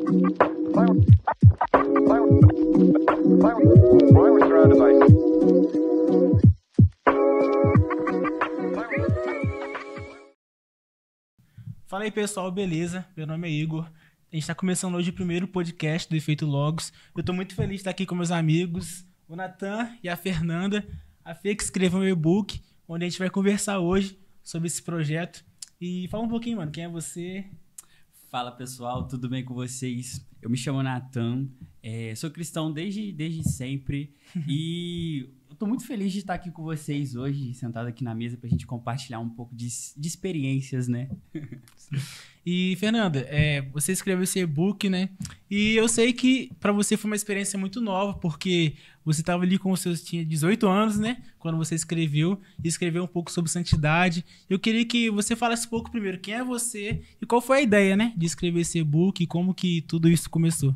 Fala aí, pessoal, beleza? Meu nome é Igor. A gente está começando hoje o primeiro podcast do Efeito Logos. Eu estou muito feliz de estar aqui com meus amigos, o Natan e a Fernanda, a Fê, que escreveu um e-book, onde a gente vai conversar hoje sobre esse projeto. E fala um pouquinho, mano, quem é você? Fala, pessoal, tudo bem com vocês? Eu me chamo Natan, sou cristão desde sempre e eu tô muito feliz de estar aqui com vocês hoje, sentado aqui na mesa pra gente compartilhar um pouco de experiências, né? E, Fernanda, você escreveu esse e-book, né? E eu sei que pra você foi uma experiência muito nova, porque você estava ali com os seus... Tinha 18 anos, né? Quando você escreveu um pouco sobre santidade. Eu queria que você falasse um pouco primeiro quem é você e qual foi a ideia, né? De escrever esse e-book e como que tudo isso começou.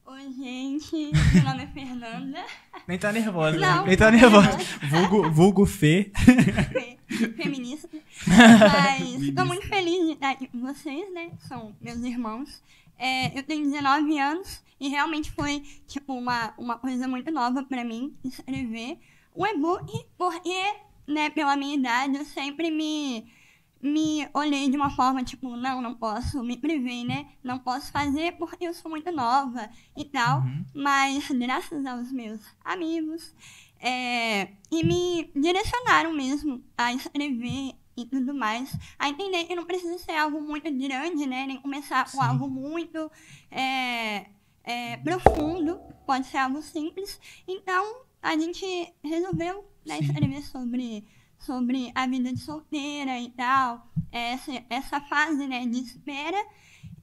Oi, gente. Meu nome é Fernanda. Nem tá nervosa, Não, né? Nem tá nervosa. Vulgo Fê. Feminista. Mas tô muito feliz de estar aqui com vocês, né? São meus irmãos. Eu tenho 19 anos e realmente foi, tipo, uma coisa muito nova pra mim escrever o e-book, porque, né, pela minha idade, eu sempre me olhei de uma forma, tipo, não posso me privar, né? Não posso fazer porque eu sou muito nova e tal. Mas graças aos meus amigos, e me direcionaram mesmo a escrever e tudo mais, a entender que não precisa ser algo muito grande, né? Nem começar com algo muito profundo, pode ser algo simples. Então, a gente resolveu, né, escrever sobre a vida de solteira e tal, essa fase, né, de espera,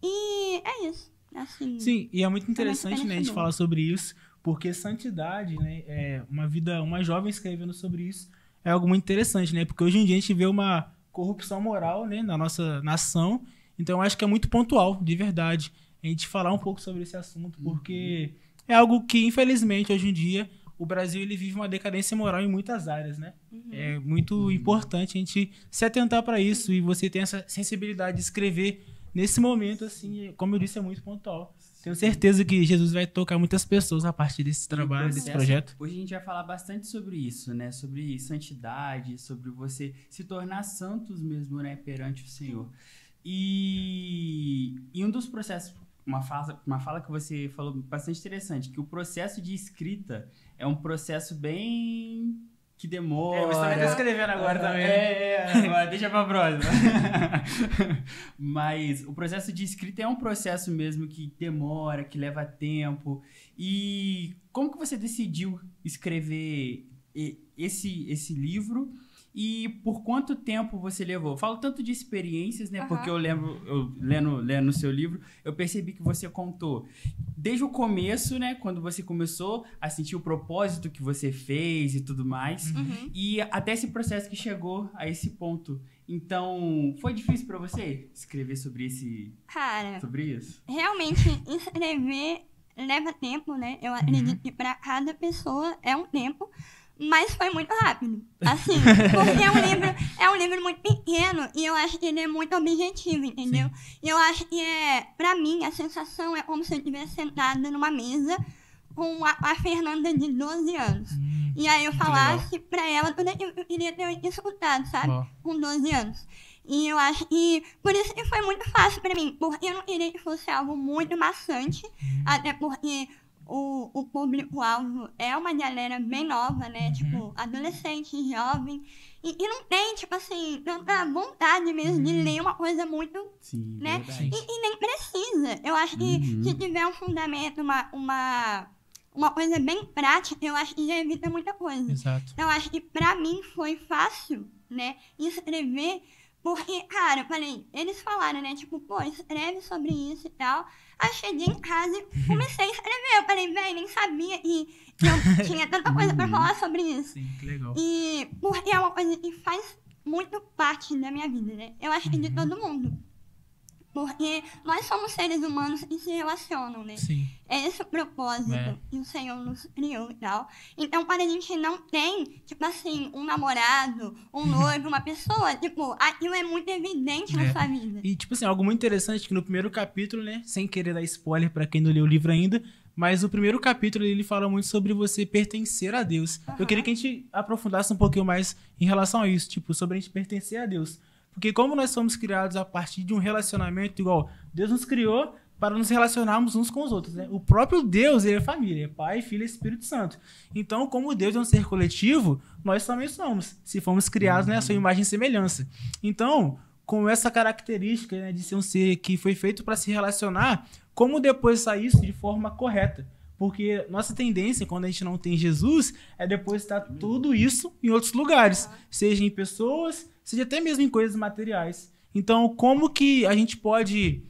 e é isso. Assim, sim, e é muito interessante, né, a gente falar sobre isso, porque santidade, né, uma jovem escrevendo sobre isso é algo muito interessante, né, porque hoje em dia a gente vê uma corrupção moral, né, na nossa nação, então eu acho que é muito pontual, de verdade, a gente falar um pouco sobre esse assunto, porque é algo que, infelizmente, hoje em dia, o Brasil ele vive uma decadência moral em muitas áreas, né? É muito importante a gente se atentar para isso e você ter essa sensibilidade de escrever nesse momento, assim, como eu disse, é muito pontual. Tenho certeza que Jesus vai tocar muitas pessoas a partir desse trabalho, desse projeto. Hoje a gente vai falar bastante sobre isso, né? Sobre santidade, sobre você se tornar santos mesmo, né? Perante o Senhor. E um dos processos... Uma fala que você falou bastante interessante, que o processo de escrita é um processo bem... que demora. Você também tá escrevendo agora também. Agora deixa pra próxima. Mas o processo de escrita é um processo mesmo que demora, que leva tempo. E como que você decidiu escrever esse livro? E por quanto tempo você levou? Eu falo tanto de experiências, né? Porque eu lendo o seu livro, eu percebi que você contou desde o começo, né? Quando você começou a sentir o propósito que você fez e tudo mais. E até esse processo que chegou a esse ponto. Então, foi difícil pra você escrever sobre isso? Realmente, escrever leva tempo, né? Eu acredito que pra cada pessoa é um tempo. Mas foi muito rápido, assim, porque é um livro muito pequeno e eu acho que ele é muito objetivo, entendeu? E eu acho que pra mim, a sensação é como se eu estivesse sentada numa mesa com a Fernanda de 12 anos. E aí eu falasse pra ela tudo que eu queria ter escutado, sabe? Com 12 anos. E eu acho que por isso que foi muito fácil pra mim, porque eu não queria que fosse algo muito maçante, até porque... O público-alvo é uma galera bem nova, né? Tipo, adolescente, jovem. E não tem, tipo assim, tanta vontade mesmo de ler uma coisa muito, né? E nem precisa. Eu acho que se tiver um fundamento, uma coisa bem prática, eu acho que já evita muita coisa. Exato. Então, eu acho que pra mim foi fácil, né? Escrever... Porque, cara, eu falei, eles falaram, né, tipo, pô, escreve sobre isso e tal. Aí cheguei em casa e comecei a escrever. Eu falei, velho, nem sabia que eu tinha tanta coisa pra falar sobre isso. Sim, que legal. E porque é uma coisa que faz muito parte da minha vida, né? Eu acho que de todo mundo. Porque nós somos seres humanos que se relacionam, né? Sim. É esse o propósito que o Senhor nos criou e tal. Então, quando a gente não tem, tipo assim, um namorado, um noivo, uma pessoa, tipo, aquilo é muito evidente na sua vida. E, tipo assim, algo muito interessante que no primeiro capítulo, né, sem querer dar spoiler pra quem não leu o livro ainda, mas o primeiro capítulo ele fala muito sobre você pertencer a Deus. Eu queria que a gente aprofundasse um pouquinho mais em relação a isso, tipo, sobre a gente pertencer a Deus. Porque como nós somos criados a partir de um relacionamento igual, Deus nos criou para nos relacionarmos uns com os outros, né? O próprio Deus, ele é família, é Pai, Filho e Espírito Santo. Então, como Deus é um ser coletivo, nós também somos, se fomos criados, né, a sua imagem e semelhança. Então, com essa característica, né, de ser um ser que foi feito para se relacionar, como depois sair isso de forma correta? Porque nossa tendência, quando a gente não tem Jesus, é depositar tudo isso em outros lugares, seja em pessoas, seja até mesmo em coisas materiais. Então, como que a gente pode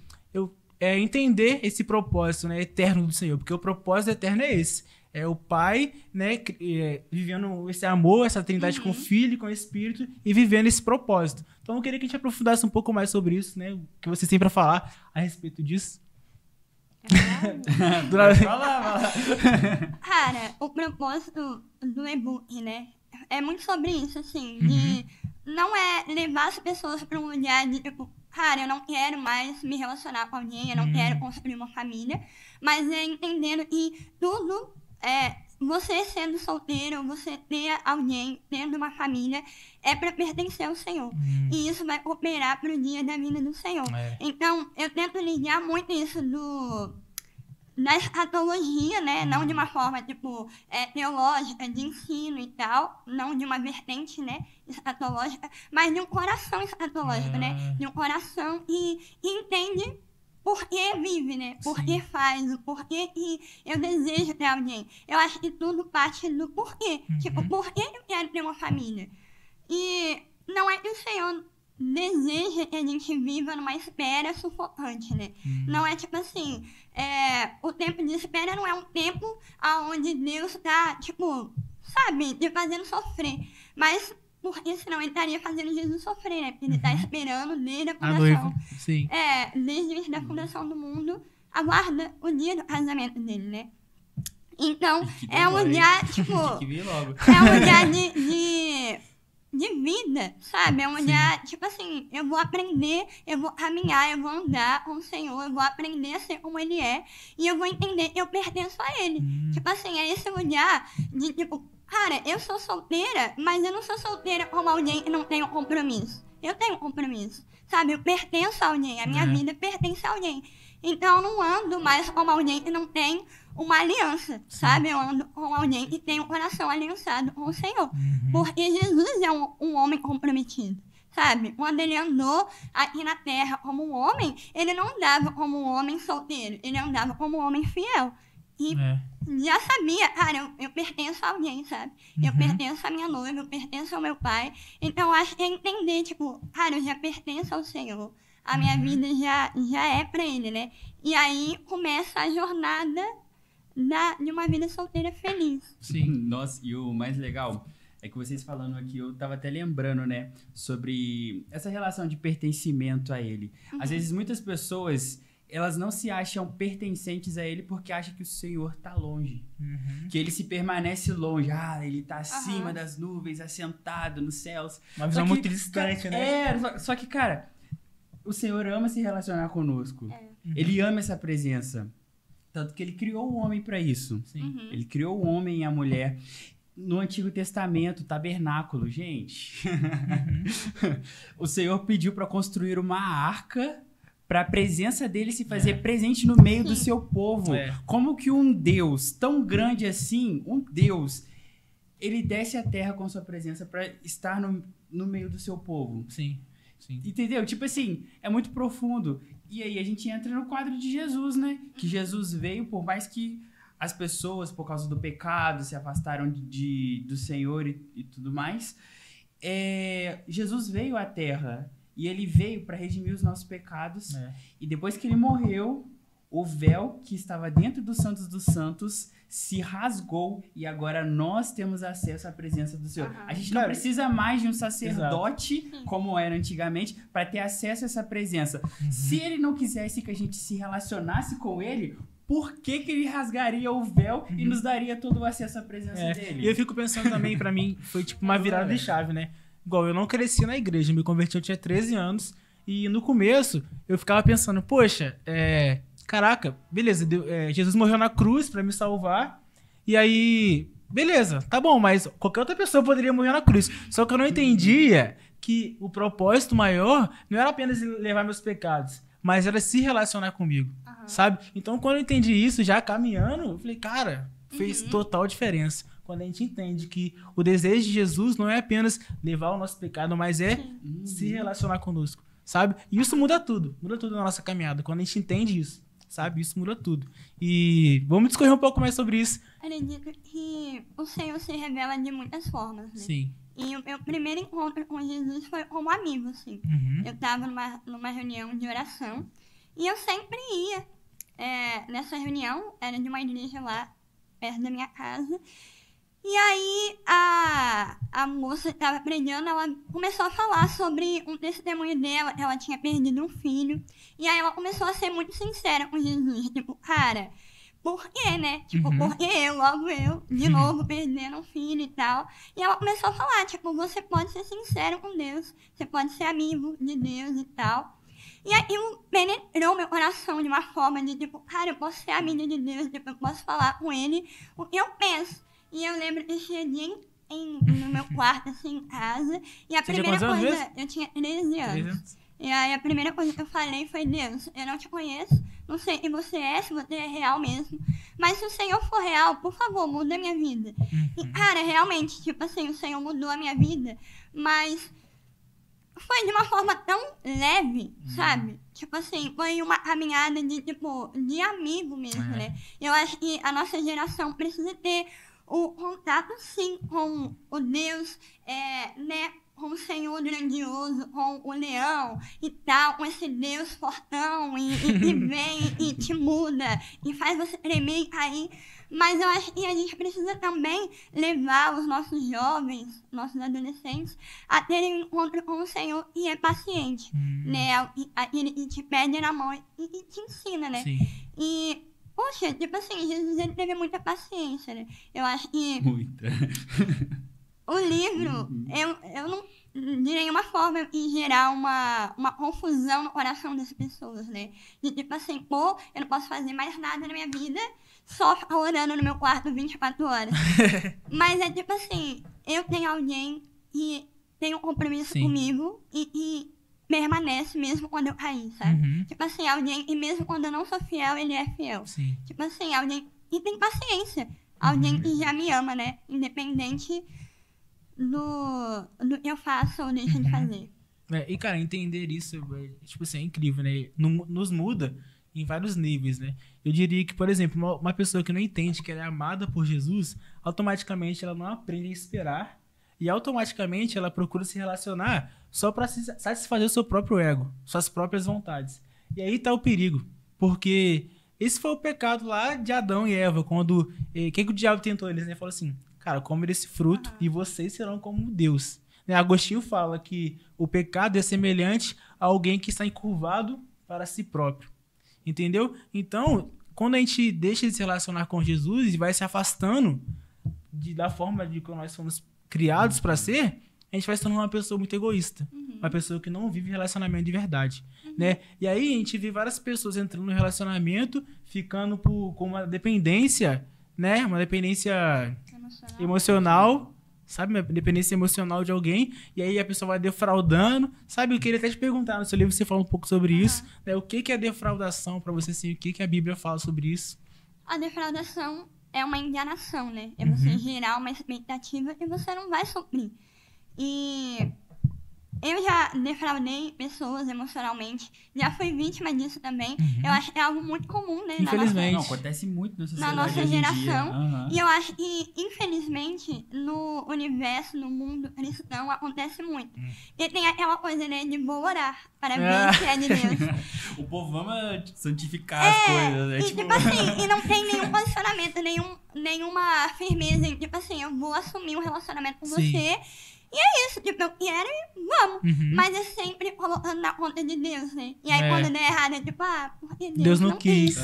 entender esse propósito, né, eterno do Senhor? Porque o propósito eterno é esse. É o Pai, né, vivendo esse amor, essa trindade com o Filho e com o Espírito e vivendo esse propósito. Então, eu queria que a gente aprofundasse um pouco mais sobre isso, né? O que você tem para falar a respeito disso. Vai lá. Cara, o propósito do e-book, né? É muito sobre isso, assim, de não é levar as pessoas para um lugar de, tipo, cara, eu não quero mais me relacionar com alguém, eu não quero construir uma família, mas é entendendo que tudo você sendo solteiro, você ter alguém, tendo uma família, é para pertencer ao Senhor. E isso vai cooperar pro dia da vida do Senhor. Então, eu tento ligar muito isso na escatologia, né? Não de uma forma, tipo, teológica, de ensino e tal, não de uma vertente, né, escatológica, mas de um coração escatológico, né? De um coração que entende por que vive, né? Por que faz, por que eu desejo ter alguém. Eu acho que tudo parte do porquê. Tipo, por que eu quero ter uma família? E não é que o Senhor deseja que a gente viva numa espera sufocante, né? Não é tipo assim, o tempo de espera não é um tempo onde Deus tá, tipo, sabe, te fazendo sofrer. Mas porque senão ele estaria fazendo Jesus sofrer, né? Porque ele tá esperando desde a fundação. noiva, sim. Desde a fundação do mundo, aguarda o dia do casamento dele, né? Então, é um lugar, tipo, é um lugar de vida, sabe? É um lugar, tipo assim, eu vou aprender, eu vou caminhar, eu vou andar com o Senhor, eu vou aprender a ser como Ele é, e eu vou entender que eu pertenço a Ele. Tipo assim, é esse lugar de, tipo, cara, eu sou solteira, mas eu não sou solteira como alguém que não tem um compromisso. Eu tenho um compromisso, sabe? Eu pertenço a alguém, a minha vida pertence a alguém. Então, eu não ando mais como alguém que não tem uma aliança, sabe? Eu ando com alguém que tem um coração aliançado com o Senhor. Porque Jesus é um homem comprometido, sabe? Quando ele andou aqui na terra como um homem, ele não andava como um homem solteiro, ele andava como um homem fiel. E já sabia, cara, eu pertenço a alguém, sabe? Eu pertenço à minha noiva, eu pertenço ao meu pai. Então, eu acho que é entender, tipo, cara, eu já pertenço ao Senhor. A minha vida já é pra Ele, né? E aí começa a jornada de uma vida solteira feliz. Sim. Nossa, e o mais legal é que vocês falando aqui, eu tava até lembrando, né, sobre essa relação de pertencimento a Ele. Às vezes, muitas pessoas, elas não se acham pertencentes a Ele porque acham que o Senhor tá longe. Que Ele se permanece longe. Ele tá acima das nuvens, assentado nos céus. Uma visão muito distante, né? Só que, cara, o Senhor ama se relacionar conosco. Ele ama essa presença. Tanto que Ele criou o homem para isso. Ele criou o homem e a mulher. No Antigo Testamento, tabernáculo, gente. O Senhor pediu para construir uma arca para a presença dele se fazer presente no meio do seu povo. Como que um Deus tão grande assim, um Deus, ele desce à terra com sua presença para estar no meio do seu povo? Sim. Entendeu? Tipo assim, é muito profundo. E aí a gente entra no quadro de Jesus, né? Que Jesus veio, por mais que as pessoas, por causa do pecado, se afastaram do Senhor e tudo mais, Jesus veio à terra. E Ele veio para redimir os nossos pecados. E depois que Ele morreu, o véu que estava dentro do Santos dos Santos se rasgou e agora nós temos acesso à presença do Senhor. A gente não precisa mais de um sacerdote, como era antigamente, para ter acesso a essa presença. Se ele não quisesse que a gente se relacionasse com ele, por que ele rasgaria o véu e nos daria todo o acesso à presença dele? E eu fico pensando também, pra mim, foi tipo uma virada de chave, né? Igual, eu não cresci na igreja, me converti, eu tinha 13 anos, e no começo eu ficava pensando, poxa, caraca, beleza, Jesus morreu na cruz pra me salvar, e aí, beleza, tá bom, mas qualquer outra pessoa poderia morrer na cruz. Só que eu não entendia que o propósito maior não era apenas levar meus pecados, mas era se relacionar comigo, sabe? Então, quando eu entendi isso, já caminhando, eu falei, cara, fez total diferença. Quando a gente entende que o desejo de Jesus não é apenas levar o nosso pecado, mas é se relacionar conosco, sabe? E isso muda tudo na nossa caminhada. Quando a gente entende isso, sabe? Isso muda tudo. E vamos discorrer um pouco mais sobre isso. Acredito que o Senhor se revela de muitas formas, né? Sim. E o meu primeiro encontro com Jesus foi como amigo, assim. Eu tava numa reunião de oração e eu sempre ia nessa reunião, era de uma igreja lá perto da minha casa. E aí a moça que estava pregando, ela começou a falar sobre um testemunho dela, que ela tinha perdido um filho. E aí ela começou a ser muito sincera com Jesus, tipo, cara, por quê, né? Tipo, por que logo eu, de novo, perdendo um filho e tal. E ela começou a falar, tipo, você pode ser sincero com Deus, você pode ser amigo de Deus e tal. E aí penetrou meu coração de uma forma de, tipo, cara, eu posso ser amiga de Deus, tipo, eu posso falar com Ele o que eu penso. E eu lembro que cheguei no meu quarto, assim, em casa, e a primeira coisa, eu tinha 13 anos. E aí a primeira coisa que eu falei foi, Deus, eu não te conheço, não sei quem você é, se você é real mesmo, mas se o Senhor for real, por favor, muda a minha vida. E, cara, realmente, tipo assim, o Senhor mudou a minha vida, mas foi de uma forma tão leve, sabe? Tipo assim, foi uma caminhada de amigo mesmo, né? Eu acho que a nossa geração precisa ter o contato, sim, com o Deus, né, com o Senhor grandioso, com o leão e tal, com esse Deus fortão e vem e te muda e faz você tremer e cair. Mas eu acho que a gente precisa também levar os nossos jovens, nossos adolescentes, a terem um encontro com o Senhor e é paciente, né? Ele te pede na mão e te ensina, né? Sim. E poxa, tipo assim, Jesus ele teve muita paciência, né? Eu acho que Muita. o livro, eu não de nenhuma forma ia gerar uma confusão no coração das pessoas, né? De tipo assim, pô, eu não posso fazer mais nada na minha vida, só ficar orando no meu quarto 24 horas. Mas é tipo assim, eu tenho alguém que tem um compromisso comigo e permanece mesmo quando eu cair, sabe? Tipo assim, alguém, e mesmo quando eu não sou fiel, ele é fiel. Sim. Tipo assim, alguém que tem paciência. Alguém que já me ama, né? Independente do que eu faço ou deixo de fazer. E, cara, entender isso, tipo assim, é incrível, né? Nos muda em vários níveis, né? Eu diria que, por exemplo, uma pessoa que não entende que ela é amada por Jesus, automaticamente ela não aprende a esperar e automaticamente ela procura se relacionar só para satisfazer o seu próprio ego, suas próprias vontades. E aí tá o perigo, porque esse foi o pecado lá de Adão e Eva, quando que o diabo tentou eles, né? Falou assim, cara, come desse fruto e vocês serão como Deus. Né? Agostinho fala que o pecado é semelhante a alguém que está encurvado para si próprio. Entendeu? Então, quando a gente deixa de se relacionar com Jesus e vai se afastando da forma de como nós fomos criados para ser, a gente vai se tornar uma pessoa muito egoísta. Uma pessoa que não vive relacionamento de verdade. Né? E aí a gente vê várias pessoas entrando no relacionamento, ficando com uma dependência, né? Uma dependência emocional, sabe? Uma dependência emocional de alguém. E aí a pessoa vai defraudando. Sabe? Eu queria até te perguntar, no seu livro você fala um pouco sobre isso. Né? O que é defraudação para você? Assim, o que a Bíblia fala sobre isso? A defraudação é uma enganação, né? É você gerar uma expectativa que você não vai suprir. E eu já defraudei pessoas emocionalmente, já fui vítima disso também. Eu acho que é algo muito comum, né? Infelizmente. Não, acontece muito na sociedade Na nossa hoje em dia. geração. E eu acho que, infelizmente, no universo, no mundo cristão, acontece muito. E tem aquela coisa, né, de vou orar para ver se é de Deus. O povo ama santificar as coisas, né? E tipo assim, e não tem nenhum posicionamento, nenhuma firmeza em, tipo assim, eu vou assumir um relacionamento com você. E é isso, tipo, eu quero e vamos. Mas é sempre colocando na conta de Deus, né? E aí quando der errado, é tipo, porque Deus não quis.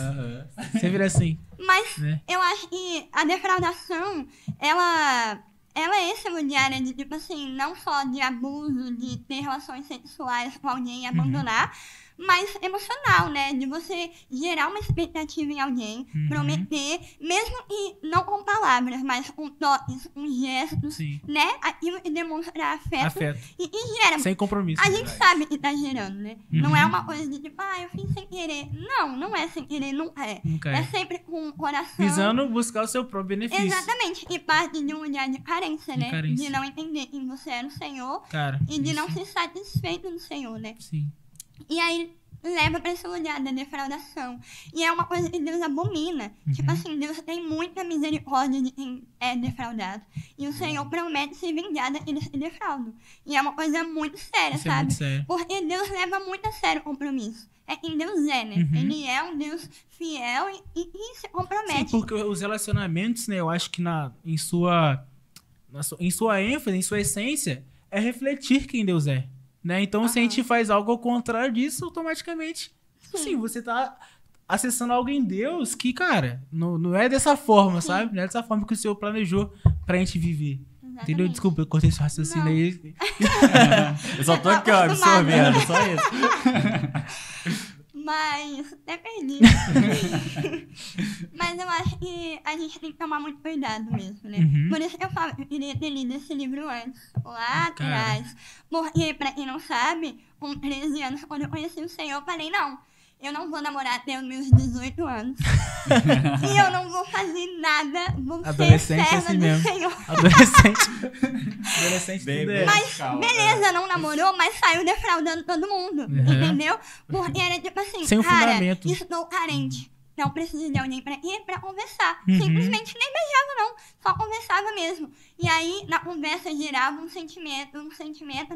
Sempre assim. Mas eu acho que a defraudação, ela é esse lugar, né, de, tipo assim, não só de abuso, de ter relações sexuais com alguém e abandonar, mas emocional, né? De você gerar uma expectativa em alguém, prometer, mesmo que não com palavras, mas com toques, com gestos, né? Aquilo que demonstra afeto. E gera. Sem compromisso. A gente sabe que tá gerando, né? Não é uma coisa de tipo, eu fiz sem querer. Não é sem querer, nunca é. É sempre com o coração. Visando buscar o seu próprio benefício. Exatamente. E parte de um olhar de carência, né? De não entender quem você é no Senhor. E de não ser satisfeito no Senhor, né? Sim. E aí leva pra esse lugar da defraudação. E é uma coisa que Deus abomina. Tipo assim, Deus tem muita misericórdia de quem é defraudado. E o Senhor promete se vingar daqueles que defraudam. E é uma coisa muito séria, sabe? É muito sério. Porque Deus leva muito a sério o compromisso. É quem Deus é, né? Ele é um Deus fiel e se compromete. Sim, porque os relacionamentos, né, eu acho que em sua ênfase, em sua essência, é refletir quem Deus é. Né? Então, se a gente faz algo ao contrário disso, automaticamente, sim, você tá acessando algo em Deus que, cara, não é dessa forma, sabe? Não é dessa forma que o Senhor planejou pra gente viver. Exatamente. Entendeu? Desculpa, eu cortei esse raciocínio aí. Eu só tô aqui, ó, absorvendo, só isso. Mas, até perdi. Mas eu acho que a gente tem que tomar muito cuidado mesmo, né? Por isso que eu falo que eu queria ter lido esse livro antes, lá atrás. Porque, pra quem não sabe, com 13 anos, quando eu conheci o Senhor, eu falei, eu não vou namorar até os meus 18 anos. E eu não vou fazer nada, vou ser serva assim do mesmo. Senhor. Adolescente tudo é. Mas, beleza, não namorou, mas saiu defraudando todo mundo. Entendeu? Porque era tipo assim, sem fundamento. Estou carente. Não preciso de alguém pra ir pra conversar. Simplesmente nem beijava, não. Só conversava mesmo. E aí, na conversa, gerava um sentimento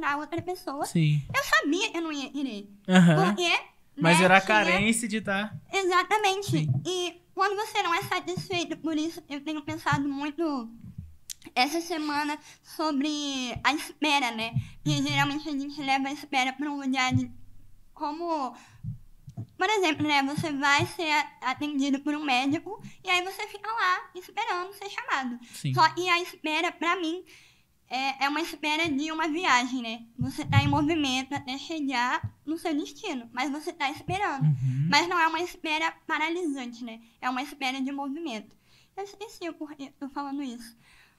na outra pessoa. Sim. Eu sabia que eu não ia querer. Porque... Mas era a carência de estar... Exatamente. Sim. E quando você não é satisfeito por isso, eu tenho pensado muito essa semana sobre a espera, né? E geralmente a gente leva a espera para um lugar de como... Por exemplo, né? Você vai ser atendido por um médico e aí você fica lá esperando ser chamado. Sim. Só que a espera, pra mim, é uma espera de uma viagem, né? Você tá em movimento até chegar no seu destino, mas você tá esperando. Mas não é uma espera paralisante, né? É uma espera de movimento. Eu esqueci o porquê tô falando isso.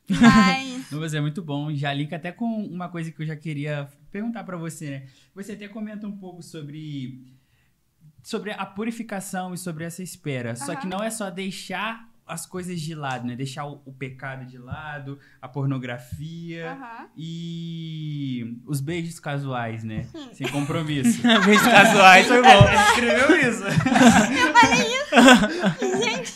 Mas... Mas é muito bom. Já liga até com uma coisa que eu já queria perguntar pra você, né? Você até comenta um pouco sobre a purificação e sobre essa espera. Só que não é só deixar as coisas de lado, né? Deixar o pecado de lado, a pornografia e os beijos casuais, né? Sem compromisso. Beijos casuais foi bom. Ele escreveu isso. Eu falei isso. Gente...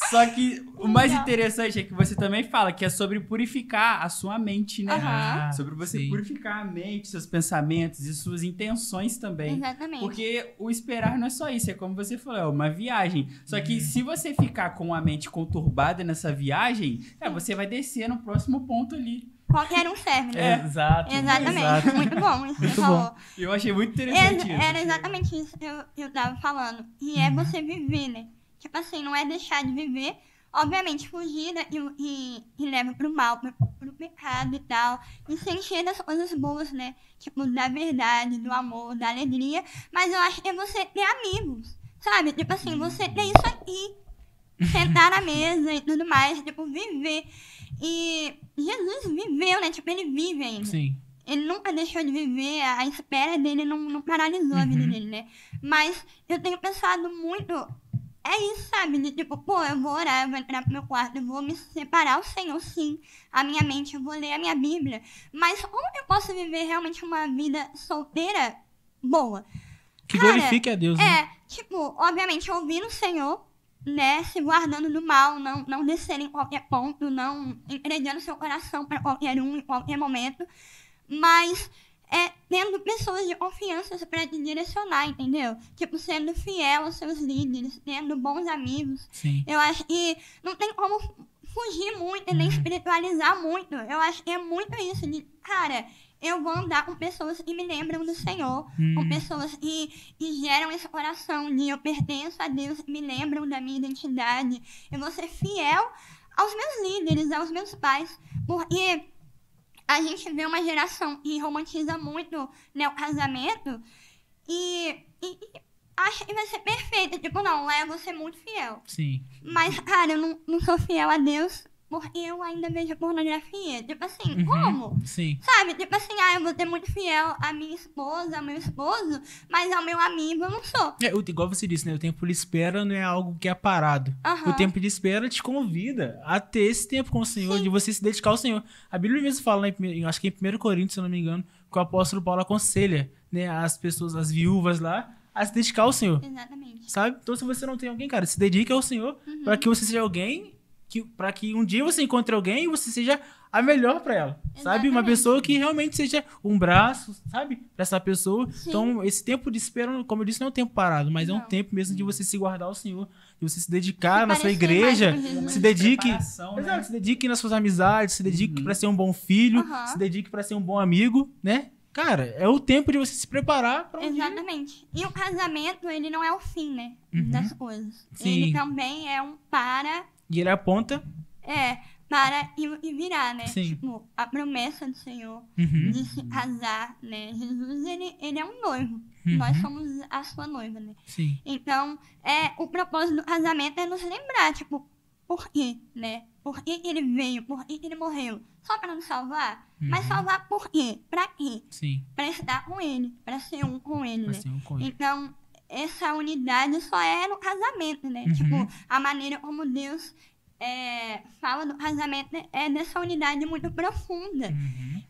Só que o mais interessante é que você também fala que é sobre purificar a sua mente, né? Sobre você purificar a mente, seus pensamentos e suas intenções também. Exatamente. Porque o esperar não é só isso, é como você falou, é uma viagem. Só que se você ficar com a mente conturbada nessa viagem, você vai descer no próximo ponto ali. Qualquer um serve, né? Exatamente. Muito bom isso que você falou. Eu achei muito interessante isso. Era exatamente isso que eu tava falando. E é você viver, né? Tipo assim, não é deixar de viver. Obviamente, fugir e leva pro mal, pro pecado e tal. E se encher das coisas boas, né? Tipo, da verdade, do amor, da alegria. Mas eu acho que é você ter amigos, sabe? Tipo assim, você ter isso aqui. Sentar na mesa e tudo mais. Tipo, viver. E Jesus viveu, né? Tipo, ele vive ainda. Sim. Ele nunca deixou de viver, a espera dele não paralisou a vida dele, né? Mas eu tenho pensado muito é isso, sabe? De tipo, pô, eu vou orar, eu vou entrar pro meu quarto, eu vou me separar ao Senhor, sim. A minha mente, eu vou ler a minha Bíblia. Mas como eu posso viver realmente uma vida solteira boa? Que Cara, glorifique a Deus, né? tipo, obviamente, ouvindo o Senhor, né? Se guardando do mal, não descendo em qualquer ponto, não entregando seu coração pra qualquer um, em qualquer momento. Mas tendo pessoas de confiança pra te direcionar, entendeu? Tipo, sendo fiel aos seus líderes, tendo bons amigos. Sim. Eu acho que não tem como fugir muito e nem espiritualizar muito. Eu acho que é muito isso de, cara, eu vou andar com pessoas que me lembram do Senhor, com pessoas que geram esse coração de eu pertenço a Deus, me lembram da minha identidade. Eu vou ser fiel aos meus líderes, aos meus pais, porque a gente vê uma geração que romantiza muito, né, o casamento e acha que vai ser perfeito. Tipo, não, eu vou ser muito fiel. Sim. Mas, cara, eu não sou fiel a Deus porque eu ainda vejo pornografia. Tipo assim, como? Sim. Sabe? Tipo assim, eu vou ter muito fiel à minha esposa, ao meu esposo, mas ao meu amigo eu não sou. Igual você disse, né? O tempo de espera não é algo que é parado. Aham. O tempo de espera te convida a ter esse tempo com o Senhor, de você se dedicar ao Senhor. A Bíblia mesmo fala, acho que em 1 Coríntios, se eu não me engano, que o apóstolo Paulo aconselha, né, as pessoas, as viúvas lá, a se dedicar ao Senhor. Exatamente. Sabe? Então, se você não tem alguém, cara, se dedique ao Senhor para que você seja alguém, para que um dia você encontre alguém e você seja a melhor para ela. Sabe? Uma Exatamente. pessoa que realmente seja um braço, sabe? Para essa pessoa. Sim. Então, esse tempo de espera, como eu disse, não é um tempo parado, mas é um Não. tempo mesmo de você se guardar ao Senhor, de você se dedicar Se na sua parecer igreja, mais com Jesus. se dedique. Preparação, né? Exato, se dedique nas suas amizades, se dedique para ser um bom filho, Aham. se dedique para ser um bom amigo, né? Cara, é o tempo de você se preparar para um dia. Exatamente. E o casamento, ele não é o fim, né? Das coisas. Sim. Ele também é um para E ele aponta. para e virar, né? Sim. Tipo, a promessa do Senhor Uhum. de se casar, né? Jesus, ele é um noivo. Nós somos a sua noiva, né? Sim. Então, o propósito do casamento é nos lembrar, tipo, por quê, né? Por que ele veio? Por que ele morreu? Só para nos salvar? Mas salvar por quê? Pra quê? Sim. Pra estar com ele, pra ser um com ele, Pra né? ser um com ele. Então, essa unidade só é no casamento, né? Tipo, a maneira como Deus fala do casamento é dessa unidade muito profunda.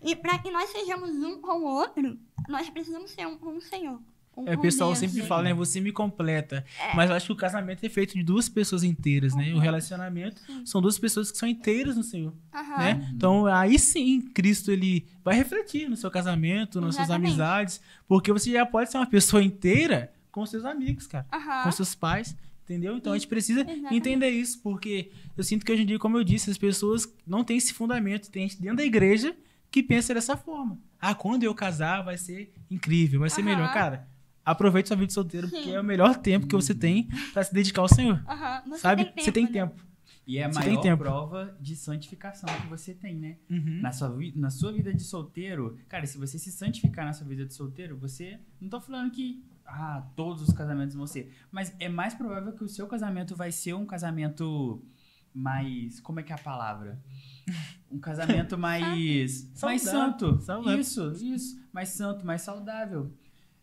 E para que nós sejamos um com o outro, nós precisamos ser um com o Senhor. Um O com pessoal Deus, sempre né? fala, né? Você me completa. Mas eu acho que o casamento é feito de duas pessoas inteiras, né? O relacionamento são duas pessoas que são inteiras no Senhor, Aham. né? Então, aí sim, Cristo, ele vai refletir no seu casamento, nas suas Exatamente. amizades. Porque você já pode ser uma pessoa inteira com seus amigos, cara. Aham. Com seus pais. Entendeu? Então a gente precisa Exatamente. entender isso, porque eu sinto que hoje em dia, como eu disse, as pessoas não têm esse fundamento. Tem gente dentro da igreja que pensa dessa forma. Quando eu casar vai ser incrível, vai ser Aham. melhor. Cara, aproveite sua vida de solteiro, Sim. porque é o melhor tempo que você tem pra se dedicar ao Senhor. Aham. Sabe? Você tem né? tempo. E é a Você tem maior tempo. prova de santificação que você tem, né? Uhum. Na sua vida de solteiro, cara, se você se santificar na sua vida de solteiro, você... Não tô falando que todos os casamentos vão ser, mas é mais provável que o seu casamento vai ser um casamento mais... Como é que é a palavra? Um casamento mais santo. Saudável. Isso. Mais santo, mais saudável.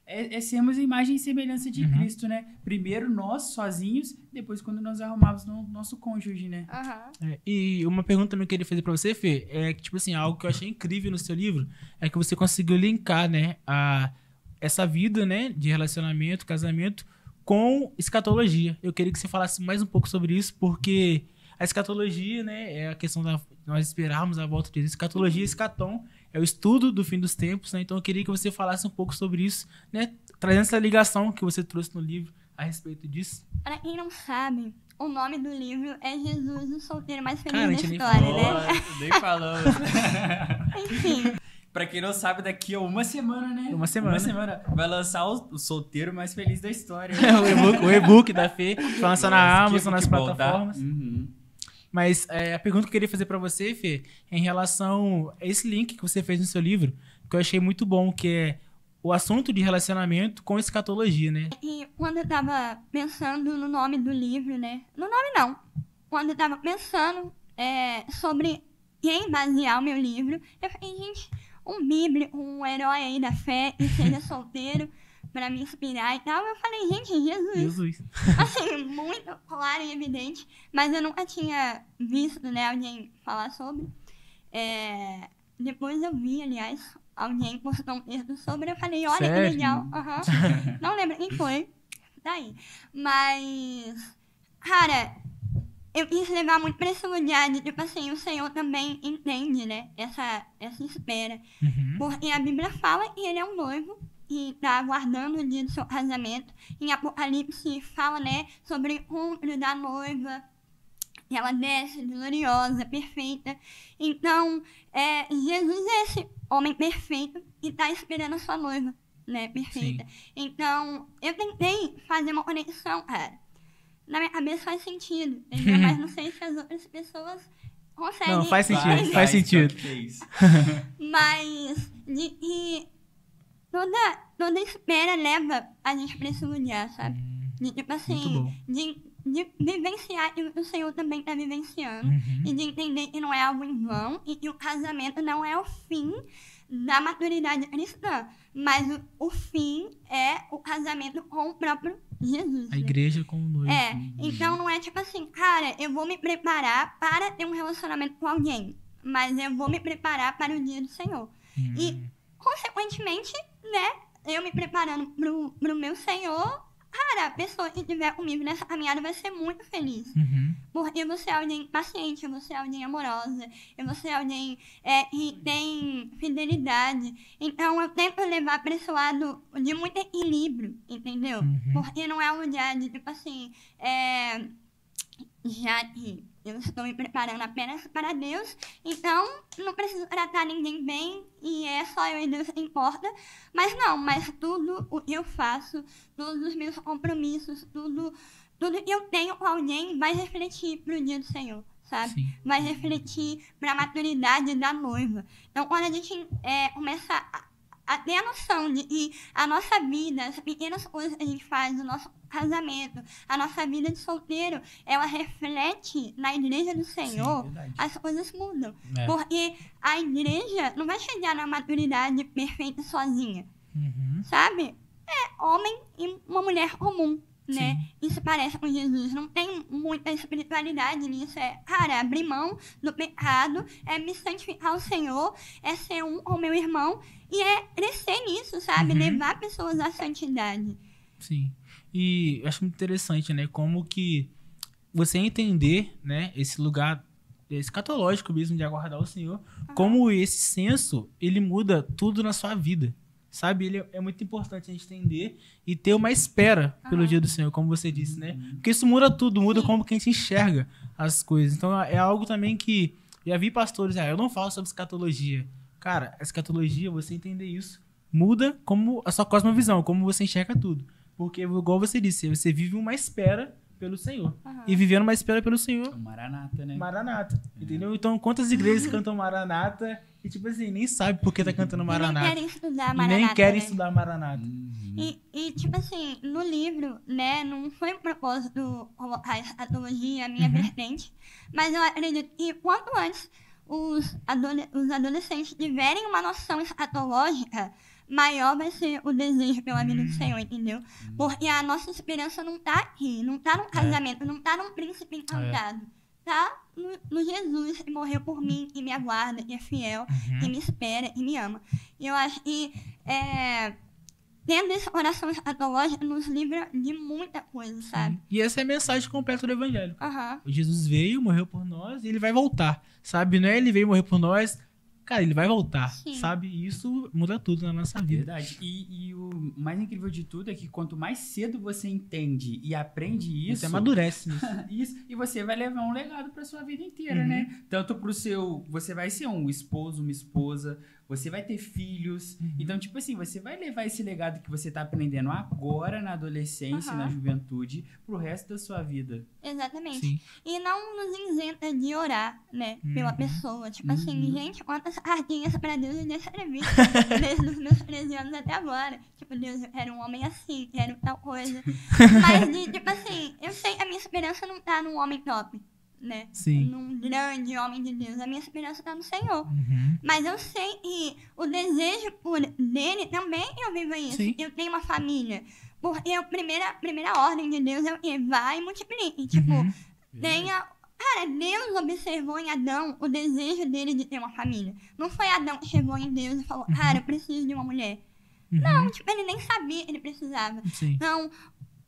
É sermos a imagem e semelhança de Cristo, né? Primeiro nós, sozinhos, depois quando nós arrumamos nosso cônjuge, né? Aham. E uma pergunta também que eu queria fazer pra você, Fê, é que, tipo assim, algo que eu achei incrível no seu livro é que você conseguiu linkar, né, essa vida, né, de relacionamento, casamento, com escatologia. Eu queria que você falasse mais um pouco sobre isso, porque a escatologia, né, é a questão de nós esperarmos a volta de Jesus. Escatologia, escatom, é o estudo do fim dos tempos, né? Então eu queria que você falasse um pouco sobre isso, né, trazendo essa ligação que você trouxe no livro a respeito disso. Pra quem não sabe, o nome do livro é Jesus, o solteiro mais feliz Cara, a da gente nem história, falou. né? Nem falamos. Enfim. Pra quem não sabe, daqui a uma semana, né? Uma semana. Vai lançar o solteiro mais feliz da história. o e-book da Fê, vai lançar na Amazon, nas Futebol, tá? plataformas. Uhum. Mas a pergunta que eu queria fazer pra você, Fê, é em relação a esse link que você fez no seu livro, que eu achei muito bom, que é o assunto de relacionamento com escatologia, né? E quando eu tava pensando no nome do livro, né? No nome não. Quando eu tava pensando sobre quem basear o meu livro, eu falei, gente, um bíblico, um herói aí da fé, que seja solteiro, pra me inspirar e tal, eu falei, gente, Jesus. Assim, muito claro e evidente, mas eu nunca tinha visto, né, alguém falar sobre. Depois eu vi, aliás, alguém postou um texto sobre, eu falei, olha Sério? que legal. Não lembro quem foi, daí. Mas, cara, eu quis levar muito pra esse lugar de, tipo assim, o Senhor também entende, né, essa espera. Porque a Bíblia fala que ele é um noivo e tá aguardando o dia do seu casamento. Em Apocalipse fala, né, sobre o encontro da noiva. E ela desce gloriosa, perfeita. Então, Jesus é esse homem perfeito e tá esperando a sua noiva, né, perfeita. Sim. Então, eu tentei fazer uma conexão, cara. Na minha cabeça faz sentido, entendeu? Mas não sei se as outras pessoas conseguem. Não, faz sentido, faz sentido. Mas e toda espera leva a gente pra esse lugar, sabe? De, tipo Muito assim, bom. de vivenciar o que o Senhor também tá vivenciando. E de entender que não é algo em vão e que o casamento não é o fim da maturidade cristã. Mas o fim é o casamento com o próprio Jesus. A né? igreja como noivo. Então não é tipo assim, cara, eu vou me preparar para ter um relacionamento com alguém, mas eu vou me preparar para o dia do Senhor. E, consequentemente, né, eu me preparando pro meu Senhor, cara, a pessoa que estiver comigo nessa caminhada vai ser muito feliz. Porque eu vou ser alguém paciente, eu vou ser alguém amorosa, eu vou ser alguém que tem fidelidade. Então eu tento levar para esse lado de muito equilíbrio, entendeu? Porque não é um lugar de, tipo assim, já que eu estou me preparando apenas para Deus, então não preciso tratar ninguém bem e é só eu e Deus que importa. Mas não, mas tudo o que eu faço, todos os meus compromissos, tudo que eu tenho com alguém vai refletir pro dia do Senhor, sabe? Sim. Vai refletir pra maturidade da noiva. Então, quando a gente começa a ter a noção de que a nossa vida, as pequenas coisas que a gente faz, o nosso casamento, a nossa vida de solteiro, ela reflete na igreja do Senhor, verdade. as coisas mudam. É. Porque a igreja não vai chegar na maturidade perfeita sozinha, sabe? É homem e uma mulher comum, né? Isso parece com Jesus. Não tem muita espiritualidade nisso. Cara, abrir mão do pecado, me santificar o Senhor, ser um com o meu irmão e crescer nisso, sabe? Levar pessoas à santidade. Sim. E eu acho muito interessante, né? Como que você entender, né? Esse lugar escatológico mesmo de aguardar o Senhor, como esse senso, ele muda tudo na sua vida. Sabe? Ele é muito importante a gente entender e ter uma espera pelo dia do Senhor, como você disse, né? Porque isso muda tudo, muda como que a gente enxerga as coisas. Então é algo também que já vi pastores, eu não falo sobre escatologia. Cara, a escatologia, você entender isso, muda como a sua cosmovisão, como você enxerga tudo. Porque, igual você disse, você vive uma espera pelo Senhor. E vivendo uma espera pelo Senhor. O Maranata, né? Maranata, entendeu? Então, quantas igrejas cantam Maranata e, tipo assim, nem sabe por que tá cantando Maranata. E nem querem estudar E Maranata. nem querem né? estudar Maranata. E, tipo assim, no livro, né, não foi um propósito colocar a escatologia, a minha vertente, mas eu acredito que quanto antes os adolescentes tiverem uma noção escatológica, maior vai ser o desejo pela vida do Senhor, entendeu? Porque a nossa esperança não tá aqui, não tá no casamento, não tá num príncipe encantado. Tá no Jesus que morreu por mim, que me aguarda, que é fiel, que me espera e me ama. E eu acho que tendo esse coração escatológico nos livra de muita coisa, sabe? E essa é a mensagem completa do Evangelho. Aham. Jesus veio, morreu por nós e ele vai voltar, sabe? Não é ele veio morrer por nós, cara, ele vai voltar, Sim. sabe? E isso muda tudo na nossa vida. Verdade. E o mais incrível de tudo é que quanto mais cedo você entende e aprende isso... Você amadurece nisso. Isso, e você vai levar um legado pra sua vida inteira, né? Tanto pro seu... Você vai ser um esposo, uma esposa, você vai ter filhos. Então, tipo assim, você vai levar esse legado que você tá aprendendo agora na adolescência, na juventude, pro resto da sua vida. Exatamente. Sim. E não nos isenta de orar, né, pela pessoa. Tipo assim, gente, quantas cartinhas pra Deus eu já escrevi desde os meus 13 anos até agora. Tipo, Deus, eu quero um homem assim, quero tal coisa. Mas, tipo assim, eu sei que a minha esperança não tá num homem top, né? Sim. Num grande homem de Deus. A minha esperança está no Senhor. Uhum. Mas eu sei que o desejo dele também eu vivo isso. Sim. Eu tenho uma família. Porque a primeira ordem de Deus é que vai e multiplique. Tipo, Uhum. tenha... Cara, Deus observou em Adão o desejo dele de ter uma família. Não foi Adão que chegou em Deus e falou, cara, eu preciso de uma mulher. Uhum. Não, tipo, ele nem sabia que ele precisava. Sim. Então,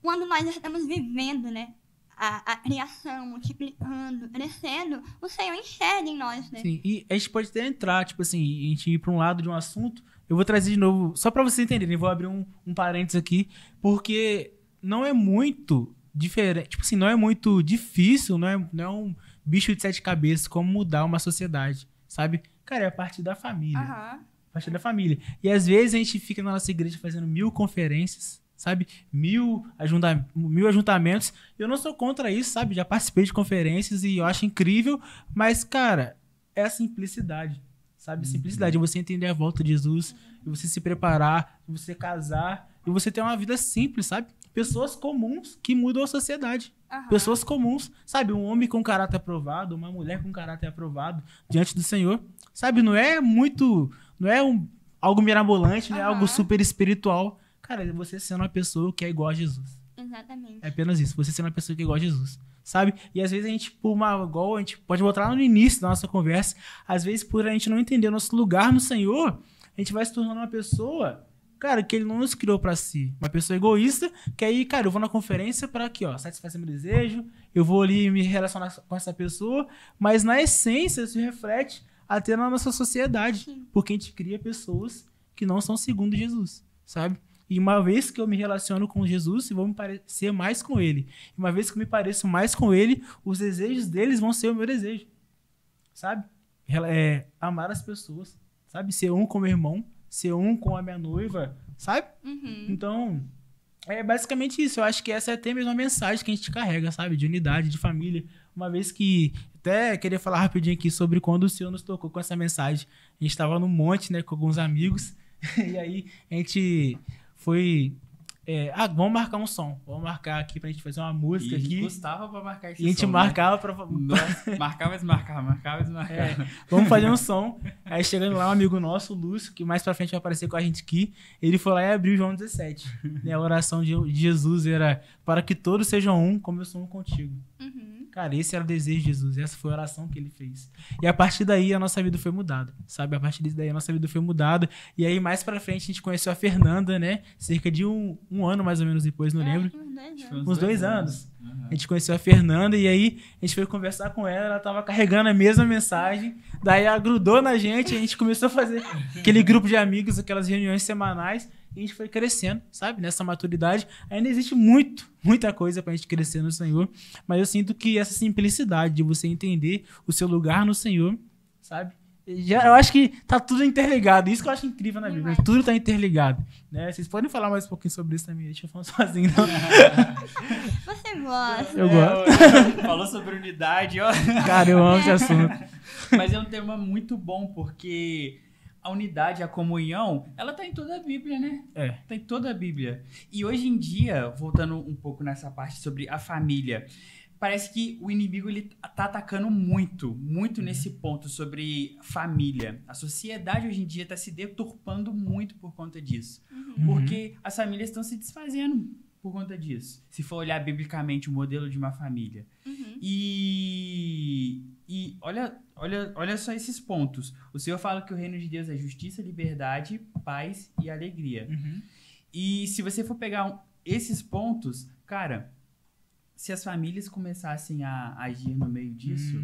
quando nós estamos vivendo, né, a criação, multiplicando, crescendo, o Senhor enxerga em nós, né? Sim, e a gente pode até entrar, tipo assim, a gente ir para um lado de um assunto. Eu vou trazer de novo, só para vocês entenderem, vou abrir um parênteses aqui, porque não é muito diferente, tipo assim, não é muito difícil, não é um bicho de 7 cabeças como mudar uma sociedade, sabe? Cara, é a partir da família. Aham. A partir da família. E às vezes a gente fica na nossa igreja fazendo 1000 conferências, sabe? 1000 ajuntamentos. Eu não sou contra isso, sabe? Já participei de conferências e eu acho incrível, mas, cara, é a simplicidade, sabe? Simplicidade, é você entender a volta de Jesus, e você se preparar, e você casar, e você ter uma vida simples, sabe? Pessoas comuns que mudam a sociedade. Aham. Pessoas comuns, sabe? Um homem com caráter aprovado, uma mulher com caráter aprovado diante do Senhor, sabe? Não é algo mirabolante, não é algo super espiritual. Cara, é você sendo uma pessoa que é igual a Jesus. Exatamente. É apenas isso, você sendo uma pessoa que é igual a Jesus, sabe? E às vezes a gente, igual a gente pode voltar lá no início da nossa conversa, às vezes por a gente não entender o nosso lugar no Senhor, a gente vai se tornando uma pessoa, cara, que ele não nos criou pra si. Uma pessoa egoísta, que aí, cara, eu vou na conferência pra aqui, ó, satisfazer meu desejo, eu vou ali me relacionar com essa pessoa, mas na essência se reflete até na nossa sociedade. Sim. Porque a gente cria pessoas que não são segundo Jesus, sabe? E uma vez que eu me relaciono com Jesus, eu vou me parecer mais com ele. E uma vez que eu me pareço mais com ele, os desejos deles vão ser o meu desejo, sabe? Amar as pessoas, sabe? Ser um com meu irmão, ser um com a minha noiva, sabe? Uhum. Então, é basicamente isso. Eu acho que essa é até mesmo a mensagem que a gente carrega, sabe? De unidade, de família. Uma vez que... Até queria falar rapidinho aqui sobre quando o Senhor nos tocou com essa mensagem. A gente estava no monte, né? Com alguns amigos. E aí, a gente foi... vamos marcar um som. Vamos marcar aqui pra gente fazer uma música E a gente aqui. gostava pra marcar esse E a gente som, marcava né? pra... Nossa, marcava e desmarcava. Vamos fazer um som. Aí chegando lá, um amigo nosso, o Lúcio, que mais pra frente vai aparecer com a gente aqui, ele foi lá e abriu João 17. Né? A oração de Jesus era para que todos sejam um, como eu sou um contigo. Uhum. Cara, esse era o desejo de Jesus, essa foi a oração que ele fez. E a partir daí a nossa vida foi mudada, sabe? A partir daí a nossa vida foi mudada. E aí mais pra frente a gente conheceu a Fernanda, né? Cerca de um ano mais ou menos depois, não lembro. Uns 2 anos. Uhum. A gente conheceu a Fernanda e aí a gente foi conversar com ela tava carregando a mesma mensagem, daí ela grudou na gente, a gente começou a fazer aquele grupo de amigos, aquelas reuniões semanais, e a gente foi crescendo, sabe, nessa maturidade. Ainda existe muita coisa pra gente crescer no Senhor, mas eu sinto que essa simplicidade de você entender o seu lugar no Senhor, sabe, eu acho que tá tudo interligado. Isso que eu acho incrível na Bíblia. Tudo tá interligado. Né? Vocês podem falar mais um pouquinho sobre isso também. Deixa eu falar sozinho. Não. Você gosta. Eu gosto. Falou sobre unidade, ó. Cara, eu amo esse assunto. Mas é um tema muito bom, porque a unidade, a comunhão, ela tá em toda a Bíblia, né? Tá em toda a Bíblia. E hoje em dia, voltando um pouco nessa parte sobre a família, parece que o inimigo ele tá atacando muito nesse ponto sobre família. A sociedade hoje em dia tá se deturpando muito por conta disso. Uhum. Porque as famílias estão se desfazendo por conta disso. Se for olhar biblicamente o modelo de uma família. Uhum. E olha só esses pontos. O Senhor fala que o reino de Deus é justiça, liberdade, paz e alegria. Uhum. E se você for pegar esses pontos, cara... Se as famílias começassem a agir no meio disso,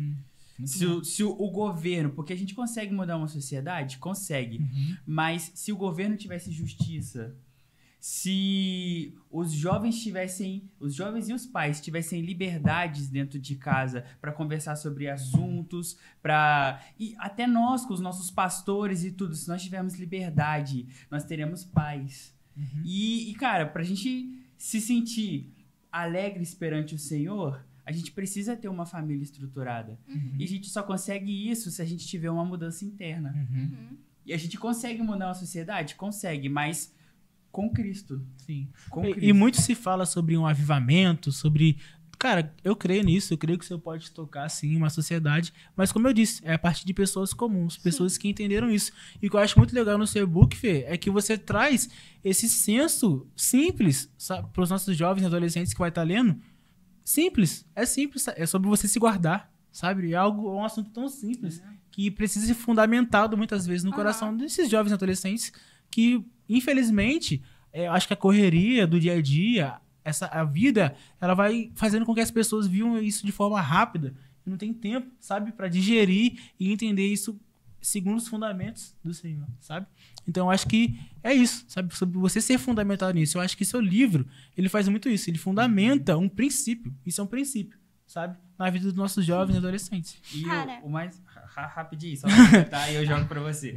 se o governo... Porque a gente consegue mudar uma sociedade? Consegue. Uhum. Mas se o governo tivesse justiça, se os jovens e os pais tivessem liberdades dentro de casa para conversar sobre assuntos, e até nós, com os nossos pastores e tudo, se nós tivermos liberdade, nós teremos paz. Uhum. E, cara, pra gente se sentir... alegres perante o Senhor, a gente precisa ter uma família estruturada. Uhum. E a gente só consegue isso se a gente tiver uma mudança interna. Uhum. Uhum. E a gente consegue mudar uma sociedade? Consegue, mas com Cristo. Sim. Com Cristo. E muito se fala sobre um avivamento, sobre cara, eu creio nisso, eu creio que você pode tocar, sim, uma sociedade, mas como eu disse, é a partir de pessoas comuns, pessoas que entenderam isso. E o que eu acho muito legal no seu e-book, Fê, é que você traz esse senso simples para os nossos jovens e adolescentes que vai estar lendo. Simples, é sobre você se guardar, sabe? É um assunto tão simples que precisa ser fundamentado muitas vezes no coração desses jovens e adolescentes que, infelizmente, acho que a correria do dia a dia, a vida, ela vai fazendo com que as pessoas vivam isso de forma rápida. Não tem tempo, sabe? Para digerir e entender isso segundo os fundamentos do Senhor, sabe? Então, eu acho que é isso, sabe? Sobre você ser fundamentado nisso. Eu acho que seu livro, ele faz muito isso. Ele fundamenta um princípio. Isso é um princípio, sabe? Na vida dos nossos jovens e adolescentes. E o mais... Rapidinho, só pra comentar e eu jogo pra você.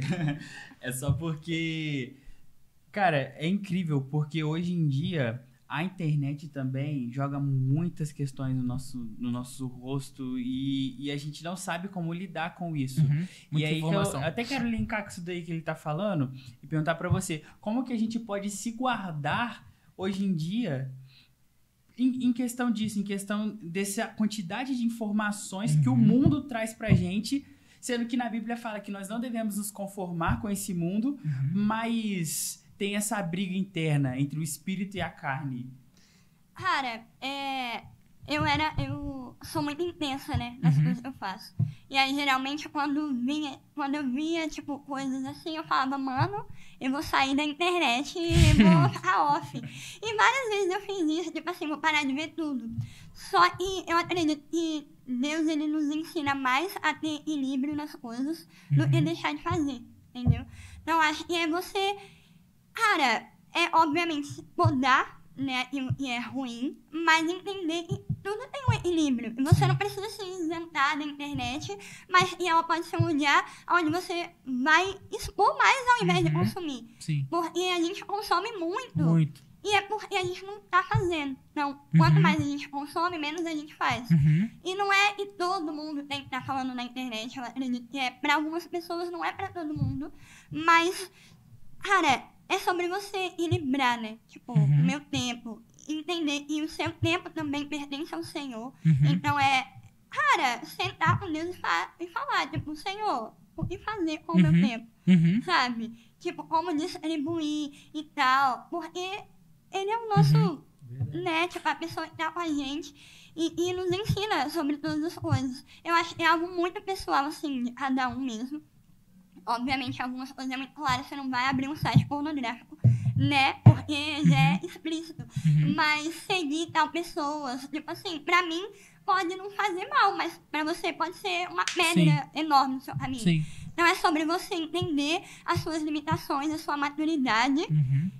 É só porque... Cara, é incrível, porque hoje em dia... A internet também joga muitas questões no nosso rosto e a gente não sabe como lidar com isso. E aí eu até quero linkar com isso daí que ele tá falando e perguntar pra você, como que a gente pode se guardar hoje em dia em questão disso, em questão dessa quantidade de informações que o mundo traz pra gente, sendo que na Bíblia fala que nós não devemos nos conformar com esse mundo, mas... tem essa briga interna entre o espírito e a carne? Cara, eu sou muito intensa, né, nas coisas que eu faço. E aí, geralmente, quando eu via, tipo, coisas assim, eu falava, mano, eu vou sair da internet e vou ficar off. E várias vezes eu fiz isso, tipo assim, vou parar de ver tudo. Só que eu acredito que Deus, ele nos ensina mais a ter equilíbrio nas coisas do que deixar de fazer, entendeu? Então, acho que é você... Cara, obviamente podar, né, e é ruim, mas entender que tudo tem um equilíbrio. E você não precisa se isentar da internet, mas ela pode ser um lugar onde você vai expor mais ao invés de consumir. Sim. Porque a gente consome muito. E é porque a gente não tá fazendo. Então, quanto mais a gente consome, menos a gente faz. E não é que todo mundo tem que estar falando na internet. Eu acredito que pra algumas pessoas não é pra todo mundo. Mas, cara... é sobre você equilibrar, né? Tipo, o meu tempo. Entender que o seu tempo também pertence ao Senhor. Então cara, sentar com Deus e falar, tipo, Senhor, o que fazer com o meu tempo? Sabe? Tipo, como distribuir e tal. Porque ele é o nosso, né? Tipo, a pessoa que tá com a gente e nos ensina sobre todas as coisas. Eu acho que é algo muito pessoal, assim, de cada um mesmo. Obviamente, algumas coisas é muito claras, você não vai abrir um site pornográfico, né? Porque já é explícito. Mas seguir tal pessoas, tipo assim, pra mim pode não fazer mal, mas pra você pode ser uma pedra enorme no seu caminho. Sim. Então é sobre você entender as suas limitações, a sua maturidade.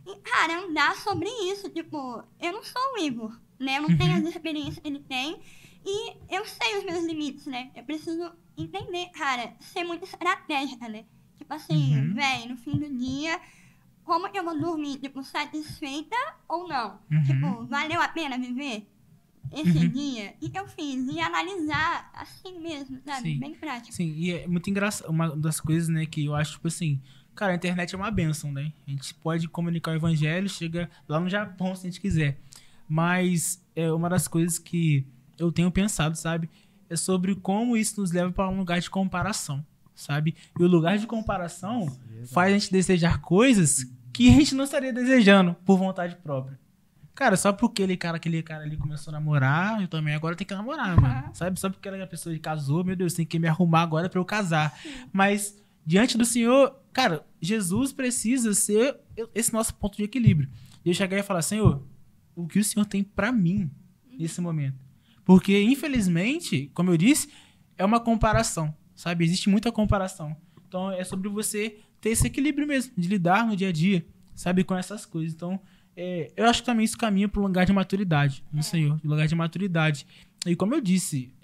E, cara, andar sobre isso. Tipo, eu não sou o Igor, né? Eu não tenho as experiências que ele tem. E eu sei os meus limites, né? Eu preciso entender, cara, ser muito estratégica, né? Tipo assim, velho, no fim do dia, como que eu vou dormir? Tipo, satisfeita ou não? Tipo, valeu a pena viver esse dia? E que eu fiz? E analisar assim mesmo, sabe? Sim. Bem prático. Sim, e é muito engraçado. Uma das coisas, né, que eu acho, tipo assim, cara, a internet é uma bênção, né? A gente pode comunicar o evangelho, chega lá no Japão se a gente quiser. Mas é uma das coisas que eu tenho pensado, sabe? É sobre como isso nos leva para um lugar de comparação, sabe? E o lugar de comparação faz a gente desejar coisas que a gente não estaria desejando por vontade própria. Cara, só porque aquele cara ali começou a namorar, eu também agora tenho que namorar, mano. Sabe? Só porque aquela pessoa casou, meu Deus, tem que me arrumar agora para eu casar. Mas, diante do Senhor, cara, Jesus precisa ser esse nosso ponto de equilíbrio. E eu chegar e falar, Senhor, o que o Senhor tem para mim nesse momento? Porque, infelizmente, como eu disse, é uma comparação, sabe? Existe muita comparação. Então, é sobre você ter esse equilíbrio mesmo, de lidar no dia a dia, sabe? Com essas coisas. Então, eu acho que também isso caminha para um lugar de maturidade no Senhor, um lugar de maturidade. E como eu disse,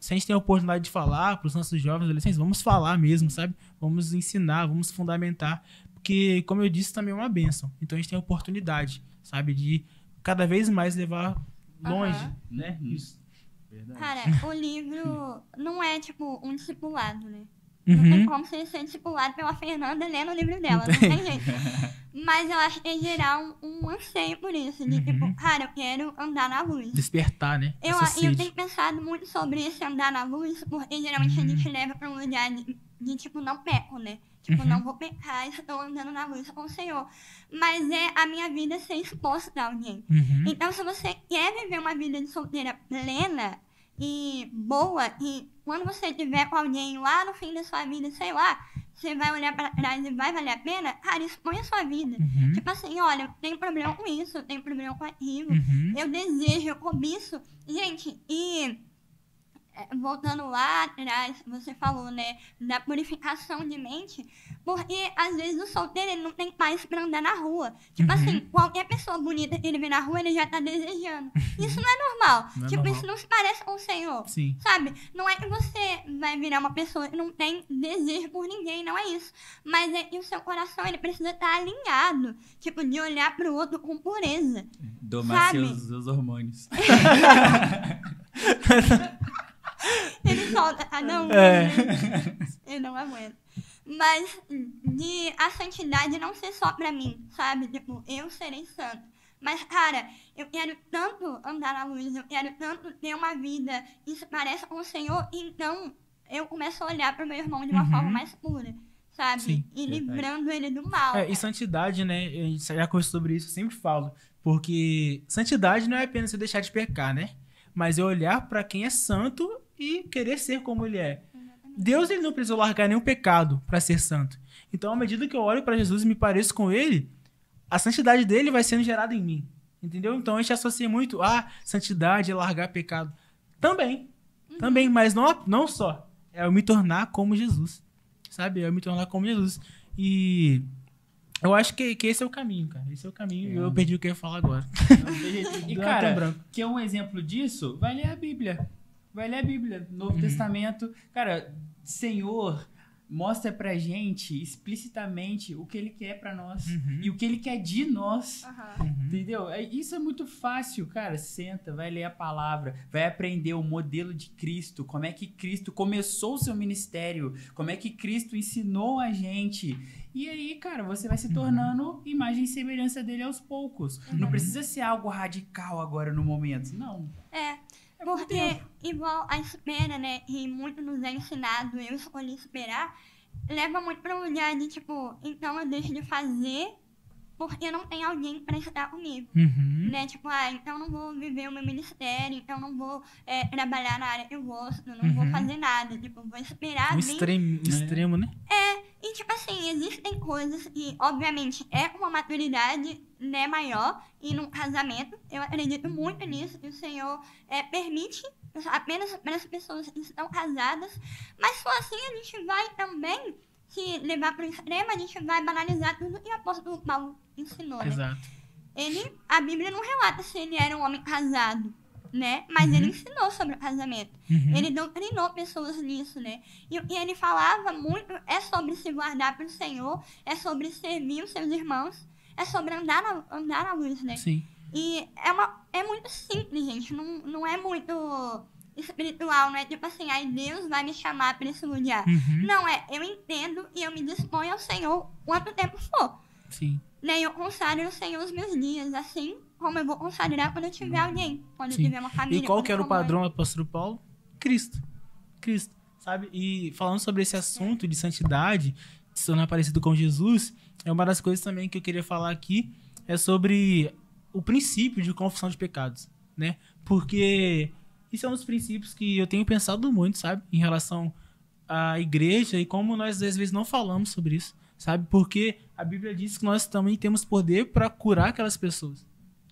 se a gente tem a oportunidade de falar para os nossos jovens adolescentes, vamos falar mesmo, sabe? Vamos ensinar, vamos fundamentar. Porque, como eu disse, também é uma bênção. Então, a gente tem a oportunidade, sabe? De cada vez mais levar longe, né? Isso. Verdade. Cara, o livro não é, tipo, um discipulado, né? Não tem como você ser discipulado pela Fernanda lendo o livro dela, não tem jeito. Mas eu acho que é gerar um anseio por isso, de tipo, cara, eu quero andar na luz. Despertar, né? Eu tenho pensado muito sobre esse andar na luz, porque geralmente a gente leva pra um lugar de tipo, não peco, né? Tipo, não vou pecar, estou andando na luz com o Senhor. Mas é a minha vida ser exposta a alguém. Então, se você quer viver uma vida de solteira plena e boa, e quando você estiver com alguém lá no fim da sua vida, sei lá, você vai olhar pra trás e vai valer a pena, cara, expõe a sua vida. Tipo assim, olha, eu tenho problema com isso, eu tenho problema com aquilo, eu desejo, eu cobiço. Gente, e voltando lá atrás, você falou, né, da purificação de mente, porque às vezes o solteiro ele não tem paz pra andar na rua. Tipo assim, qualquer pessoa bonita que ele vê na rua, ele já tá desejando. Isso não é normal. Não é tipo, normal. isso não se parece com o Senhor. Sim. Sabe? Não é que você vai virar uma pessoa que não tem desejo por ninguém, não é isso. Mas é que o seu coração, ele precisa estar alinhado. Tipo, de olhar pro outro com pureza. Domar Sabe? seus hormônios. Ele solta cada um. Eu não aguento. Mas de a santidade não ser só pra mim, sabe? Tipo, eu serei santo. Mas, cara, eu quero tanto andar na luz, eu quero tanto ter uma vida que se pareça com o Senhor, então eu começo a olhar pro meu irmão de uma forma mais pura, sabe? Sim. E livrando ele do mal. E santidade, né? A gente já conversou sobre isso, eu sempre falo. Porque santidade não é apenas você deixar de pecar, né? Mas é olhar pra quem é santo e querer ser como ele é. Deus, ele não precisou largar nenhum pecado para ser santo. Então, à medida que eu olho para Jesus e me pareço com ele, a santidade dele vai sendo gerada em mim. Entendeu? Então, a gente associa muito santidade é largar pecado. Também, mas não só. É eu me tornar como Jesus. Sabe? É eu me tornar como Jesus. E eu acho que esse é o caminho, cara. Esse é o caminho. Eu perdi o que eu ia falar agora. E, cara, que é um exemplo disso, vai ler a Bíblia. Vai ler a Bíblia, Novo Testamento. Cara, Senhor mostra pra gente explicitamente o que Ele quer pra nós. E o que Ele quer de nós. Entendeu? Isso é muito fácil, cara. Senta, vai ler a palavra, vai aprender o modelo de Cristo, como é que Cristo começou o seu ministério, como é que Cristo ensinou a gente. E aí, cara, você vai se tornando imagem e semelhança dele aos poucos. Não precisa ser algo radical agora no momento. Não. Porque, igual a espera, né, e muito nos é ensinado, eu escolhi esperar, leva muito pra um lugar de, tipo, então eu deixo de fazer porque não tem alguém pra estar comigo, né, tipo, então eu não vou viver o meu ministério, então eu não vou trabalhar na área que eu gosto, não vou fazer nada, tipo, vou esperar vir. Extremo, né? E tipo assim, existem coisas que, obviamente, é uma maturidade, né, maior, e num casamento, eu acredito muito nisso, que o Senhor permite apenas para as pessoas que estão casadas, mas só assim a gente vai também, se levar para o extremo, a gente vai banalizar tudo que o apóstolo Paulo ensinou, né? Exato. A Bíblia não relata se ele era um homem casado, né? Mas ele ensinou sobre o casamento. Ele doutrinou pessoas nisso, né? E o que ele falava muito é sobre se guardar para o Senhor, é sobre servir os seus irmãos, é sobre andar na luz, né? Sim. E é muito simples, gente. Não é muito espiritual, não é tipo assim, aí Deus vai me chamar para esse lugar. Não, eu entendo e eu me disponho ao Senhor quanto tempo for. Sim. Né? Eu consagro ao Senhor os meus dias, assim como eu vou consagrar quando eu tiver alguém, quando eu tiver uma família. E qual que era o padrão do apóstolo Paulo? Cristo, sabe? E falando sobre esse assunto de santidade, de se tornar parecido com Jesus, é uma das coisas também que eu queria falar aqui, é sobre o princípio de confissão de pecados, né? Porque isso é um dos princípios que eu tenho pensado muito, sabe? Em relação à igreja e como nós às vezes não falamos sobre isso, sabe? Porque a Bíblia diz que nós também temos poder para curar aquelas pessoas,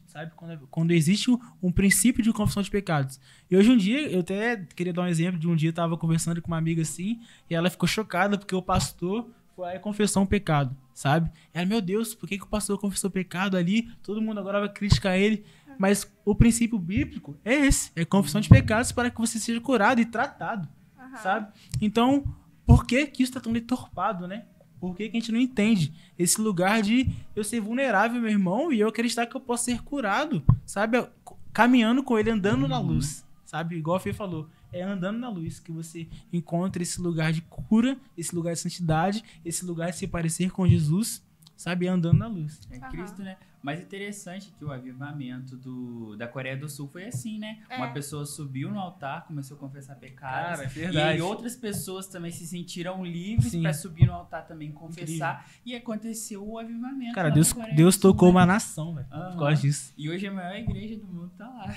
sabe? Quando existe um princípio de confissão de pecados. E hoje em dia, eu até queria dar um exemplo de um dia eu estava conversando com uma amiga assim, e ela ficou chocada porque o pastor foi lá e confessou um pecado, sabe? Ela, meu Deus, por que o pastor confessou pecado ali? Todo mundo agora vai criticar ele. Mas o princípio bíblico é esse, é confissão de pecados para que você seja curado e tratado, sabe? Então, por que isso está tão deturpado, né? Por que a gente não entende esse lugar de eu ser vulnerável, meu irmão, e eu acreditar que eu posso ser curado, sabe? Caminhando com ele, andando na luz, sabe? sabe? Igual a Fê falou, é andando na luz que você encontra esse lugar de cura, esse lugar de santidade, esse lugar de se parecer com Jesus, sabe? Andando na luz. É Cristo, né? Mas interessante que o avivamento da Coreia do Sul foi assim, né? Uma pessoa subiu no altar, começou a confessar pecados. Cara, é verdade. E aí outras pessoas também se sentiram livres para subir no altar também confessar. Incrível. E aconteceu o avivamento. Cara, Deus tocou uma nação, velho. Por causa disso. E hoje a maior igreja do mundo tá lá.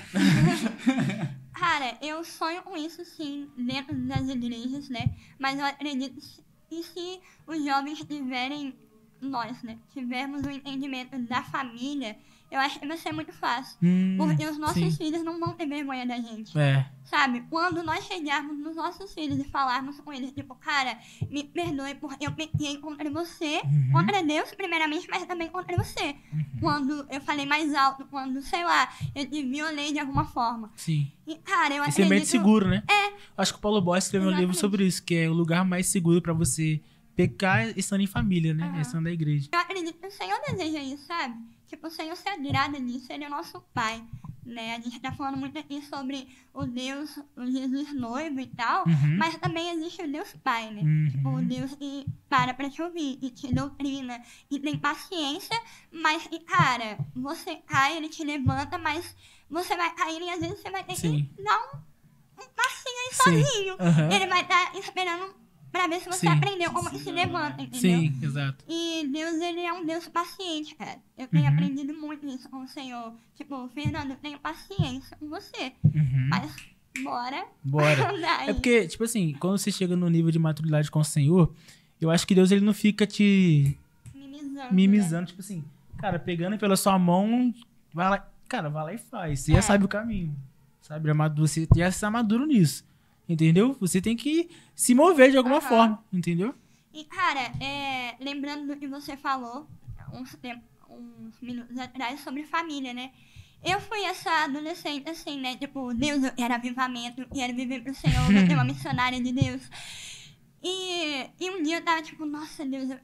Cara, eu sonho com isso, sim, dentro das igrejas, né? Mas eu acredito que se os jovens tiverem... nós, né, tivermos o entendimento da família, eu acho que vai ser muito fácil. Porque os nossos filhos não vão ter vergonha da gente. Sabe? Quando nós chegarmos nos nossos filhos e falarmos com eles, tipo, cara, me perdoe porque eu pequei contra você, contra Deus, primeiramente, mas também contra você. Quando eu falei mais alto, quando, sei lá, eu te violei de alguma forma. Sim. E, cara, eu esse acredito... ambiente seguro, né? É. Acho que o Paulo Boy escreveu um livro sobre isso, que é o lugar mais seguro pra você pecar estando em família, né? Estando na igreja. Eu acredito que o Senhor deseja isso, sabe? Tipo, o Senhor se agrada nisso, Ele é o nosso Pai, né? A gente tá falando muito aqui sobre o Deus, o Jesus noivo e tal, mas também existe o Deus Pai, né? Tipo, o Deus que para pra te ouvir, e te doutrina, e tem paciência, mas, cara, você cai, Ele te levanta, mas você vai cair e às vezes você vai ter que dar um passinho aí sozinho. Ele vai estar esperando pra ver se você aprendeu como que se levanta, entendeu? Sim, exato. E Deus, Ele é um Deus paciente, cara. Eu tenho aprendido muito isso com o Senhor. Tipo, Fernando, eu tenho paciência com você. Mas, bora. É porque, tipo assim, quando você chega no nível de maturidade com o Senhor, eu acho que Deus, Ele não fica te mimizando, né? Tipo assim, cara, pegando pela sua mão, vai lá, cara, vai lá e faz. Você já sabe o caminho, sabe? Você já está maduro nisso. Entendeu? Você tem que se mover de alguma forma, entendeu? E, cara, lembrando do que você falou uns minutos atrás sobre família, né? Eu fui essa adolescente, assim, né? Tipo, Deus, eu quero avivamento, quero viver pro Senhor, eu ser uma missionária de Deus. E um dia eu tava tipo, nossa, Deus, eu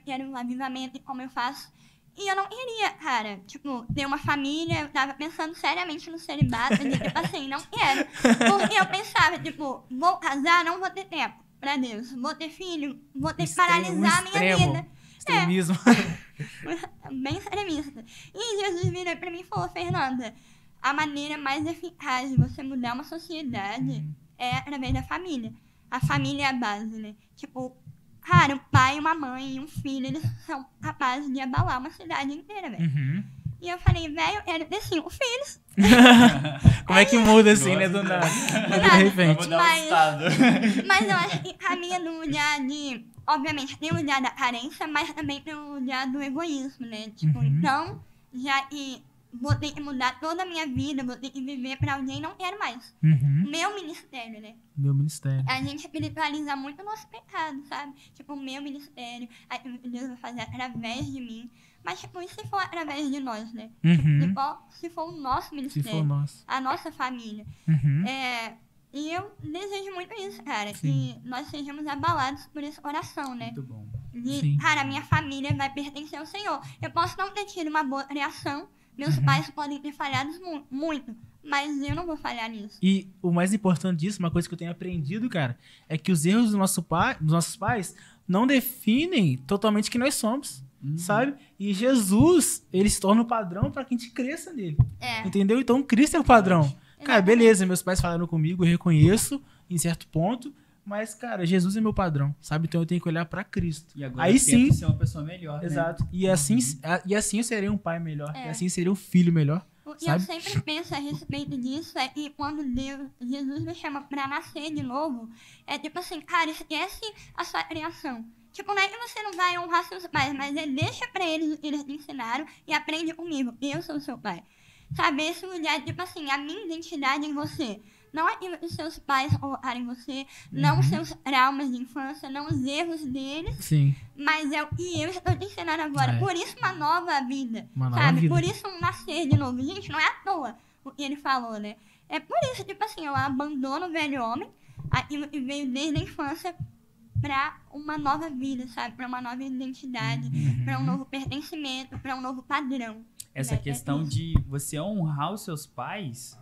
quero um avivamento, e como eu faço? E eu não queria, cara, tipo, ter uma família, eu tava pensando seriamente no celibato, e tipo assim, não quero. Porque eu pensava, tipo, vou casar, não vou ter tempo pra Deus. Vou ter filho, vou ter que paralisar a minha vida. Extremismo. Bem extremista. E Jesus virou pra mim e falou, Fernanda, a maneira mais eficaz de você mudar uma sociedade é através da família. A família é a base, né? Tipo, cara, um pai, uma mãe e um filho, eles são capazes de abalar uma cidade inteira, velho. E eu falei, velho, eu quero ter 5 filhos. Como é que muda assim, né, do nada? De repente. Mas eu acho que caminha no lugar de... Obviamente, tem o lugar da carência, mas também tem o lugar do egoísmo, né? Tipo, então, já que vou ter que mudar toda a minha vida, vou ter que viver pra alguém, não quero mais. Meu ministério, né? Meu ministério. A gente espiritualiza muito o nosso pecado, sabe? Tipo, o meu ministério, Deus vai fazer através de mim. Mas, tipo, e se for através de nós, né? Tipo, se for o nosso ministério, se for nosso. a nossa família. E eu desejo muito isso, cara. Que nós sejamos abalados por essa oração, né? Muito bom. Cara, a minha família vai pertencer ao Senhor. Eu posso não ter tido uma boa criação, meus pais podem ter falhado muito, mas eu não vou falhar nisso. E o mais importante disso, uma coisa que eu tenho aprendido, cara, é que os erros dos nossos pais não definem totalmente quem nós somos, sabe? E Jesus, ele se torna o padrão para que a gente cresça nele. Entendeu? Então, Cristo é o padrão. Cara, beleza, meus pais falaram comigo, eu reconheço em certo ponto, mas, cara, Jesus é meu padrão, sabe? Então eu tenho que olhar pra Cristo. E agora aí sim ser uma pessoa melhor, exato. Né? E assim eu serei um pai melhor, e assim serei um filho melhor. O que eu sempre penso a respeito disso é que quando Jesus me chama pra nascer de novo, é tipo assim, cara, esquece a sua criação. Tipo, não é que você não vai honrar seus pais, mas deixa pra eles o que eles te ensinaram e aprende comigo. Eu sou seu pai. Sabe, esse lugar, tipo assim, a minha identidade em você. Não aquilo que os seus pais colocaram em você, não os seus traumas de infância, não os erros deles. Mas é o que eu estou te ensinando agora. Por isso uma nova vida, sabe? Por isso um nascer de novo. Gente, não é à toa o que ele falou, né? É por isso, tipo assim, eu abandono o velho homem, aquilo que veio desde a infância, pra uma nova vida, sabe? Pra uma nova identidade, pra um novo pertencimento, pra um novo padrão. Essa questão de você honrar os seus pais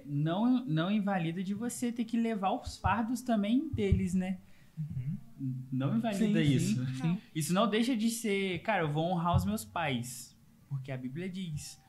não invalida de você ter que levar os fardos também deles, né? Não invalida isso. Não. Isso não deixa de ser, cara, eu vou honrar os meus pais, porque a Bíblia diz.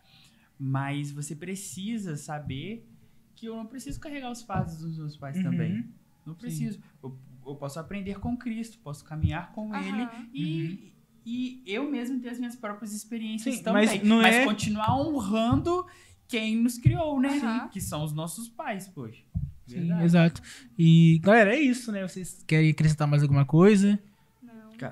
Mas você precisa saber que eu não preciso carregar os fardos dos meus pais também. Não preciso. Eu posso aprender com Cristo, posso caminhar com Ele e eu mesmo ter as minhas próprias experiências também. Mas continuar honrando quem nos criou, né? Que são os nossos pais, poxa. Sim, exato. E, galera, é isso, né? Vocês querem acrescentar mais alguma coisa?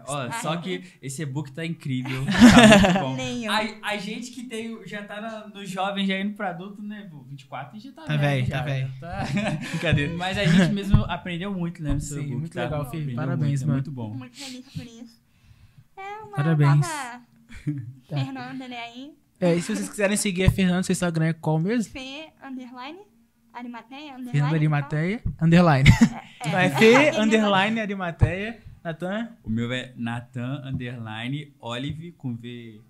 Ó, só que esse e-book tá incrível. Tá muito bom. A gente que já tá no jovem, já indo pro adulto, né? 24 e já tá velho. Tá velho. Brincadeira. Mas a gente mesmo aprendeu muito, né? No seu Sim, e-book. muito legal, Fih. Parabéns, muito, mano. Muito bom. Muito feliz por isso. É uma Parabéns. nova Fernanda, né, aí. E se vocês quiserem seguir a Fernanda, seu Instagram é qual mesmo? Fê, _ Arimateia, _ Fernanda Arimateia, _. Então é Fê, _ Arimateia. Natan? O meu é Natan, Olive, com V.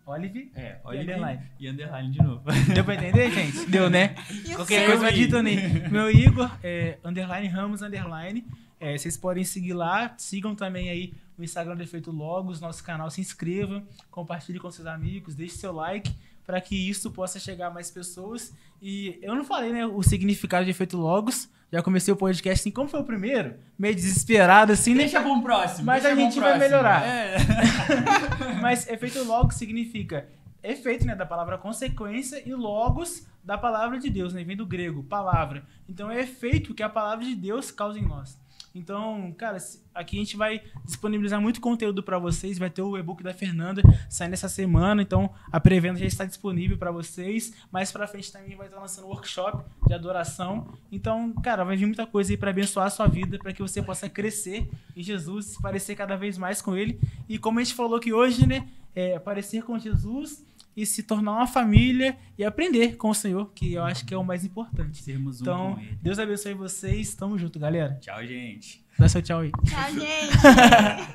Olive? Olive underline. E underline de novo. Deu pra entender, gente? Deu, né? Qualquer seu coisa vai Igor? digitando aí. Meu Igor, _Ramos, _. Vocês podem seguir lá. Sigam também aí o Instagram do Efeito Logos, nosso canal. Se inscreva, compartilhe com seus amigos, deixe seu like para que isso possa chegar a mais pessoas. E eu não falei, né, o significado de Efeito Logos. Já comecei o podcast assim, como foi o primeiro, meio desesperado assim, né? Deixa para um próximo. Mas a gente vai melhorar. Mas Efeito Logos significa efeito, né, da palavra consequência, e logos da palavra de Deus, né? Vem do grego, palavra. Então é efeito que a palavra de Deus causa em nós. Então, cara, aqui a gente vai disponibilizar muito conteúdo para vocês. Vai ter o e-book da Fernanda saindo essa semana. Então, a pré-venda já está disponível para vocês. Mais para frente também vai estar lançando um workshop de adoração. Então, cara, vai vir muita coisa aí para abençoar a sua vida, para que você possa crescer em Jesus, se parecer cada vez mais com Ele. E como a gente falou aqui hoje, né? Parecer com Jesus e se tornar uma família e aprender com o Senhor, que eu acho que é o mais importante. Sermos Então, com Ele. Deus abençoe vocês. Tamo junto, galera. Tchau, gente. Dá seu tchau aí. Tchau, gente.